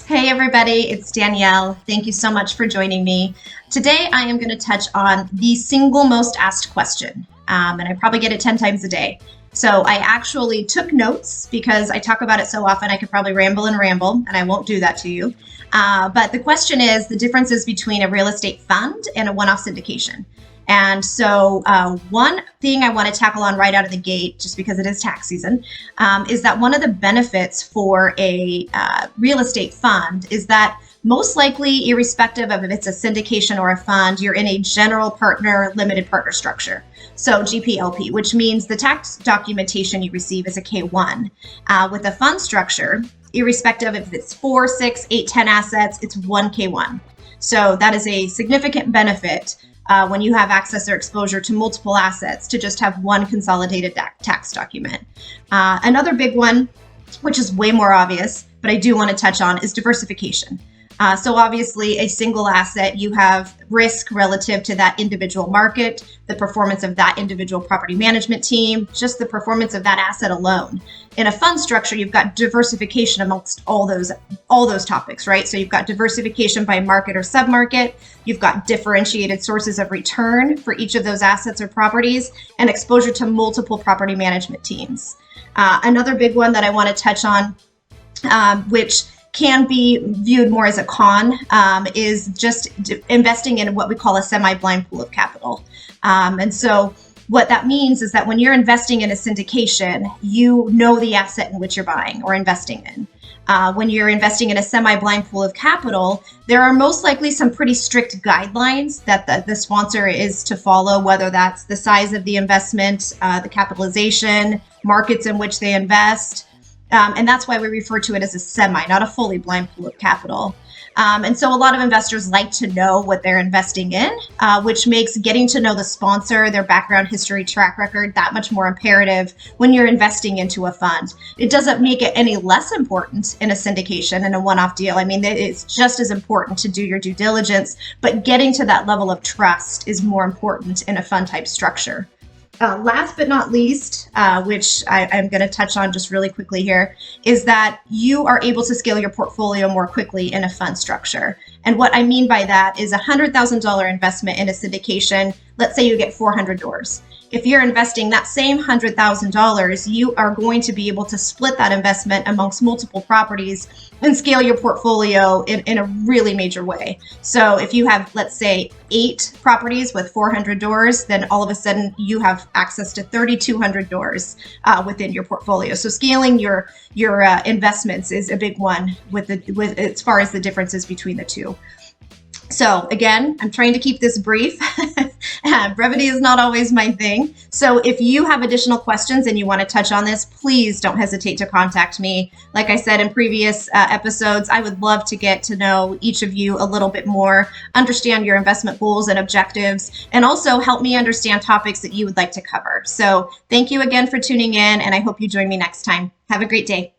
Hey everybody, it's Danielle. Thank you so much for joining me. Today I am going to touch on the single most asked question, and I probably get it 10 times a day. So I actually took notes because I talk about it so often I could probably ramble, and I won't do that to you. But the question is the differences between a real estate fund and a one-off syndication. And so one thing I want to tackle on right out of the gate, just because it is tax season, is that one of the benefits for a real estate fund is that most likely, irrespective of if it's a syndication or a fund, you're in a general partner, limited partner structure. So GPLP, which means the tax documentation you receive is a K1. With a fund structure, irrespective if it's 4, 6, 8, 10 assets, it's one K1. So that is a significant benefit when you have access or exposure to multiple assets to just have one consolidated tax document. Another big one, which is way more obvious, but I do want to touch on, is diversification. So obviously a single asset, you have risk relative to that individual market, the performance of that individual property management team, just the performance of that asset alone. In a fund structure, you've got diversification amongst all those topics, right? So you've got diversification by market or submarket, you've got differentiated sources of return for each of those assets or properties, and exposure to multiple property management teams. Another big one that I want to touch on, which can be viewed more as a con, is just investing in what we call a semi-blind pool of capital. And so what that means is that when you're investing in a syndication, you know the asset in which you're buying or investing in. When you're investing in a semi-blind pool of capital, there are most likely some pretty strict guidelines that the sponsor is to follow, whether that's the size of the investment, the capitalization, markets in which they invest. And that's why we refer to it as a semi, not a fully blind pool of capital. And so a lot of investors like to know what they're investing in, which makes getting to know the sponsor, their background, history, track record, that much more imperative when you're investing into a fund. It doesn't make it any less important in a syndication and a one-off deal. I mean, it's just as important to do your due diligence, but getting to that level of trust is more important in a fund type structure. Last but not least, which I'm going to touch on just really quickly here, is that you are able to scale your portfolio more quickly in a fund structure. And what I mean by that is a $100,000 investment in a syndication. Let's say you get 400 doors. If you're investing that same $100,000, you are going to be able to split that investment amongst multiple properties and scale your portfolio in a really major way. So if you have, let's say, 8 properties with 400 doors, then all of a sudden you have access to 3,200 doors within your portfolio. So scaling your investments is a big one with as far as the differences between the two. So again, I'm trying to keep this brief. Brevity is not always my thing. So if you have additional questions and you want to touch on this, please don't hesitate to contact me. Like I said in previous episodes, I would love to get to know each of you a little bit more, understand your investment goals and objectives, and also help me understand topics that you would like to cover. So thank you again for tuning in, and I hope you join me next time. Have a great day.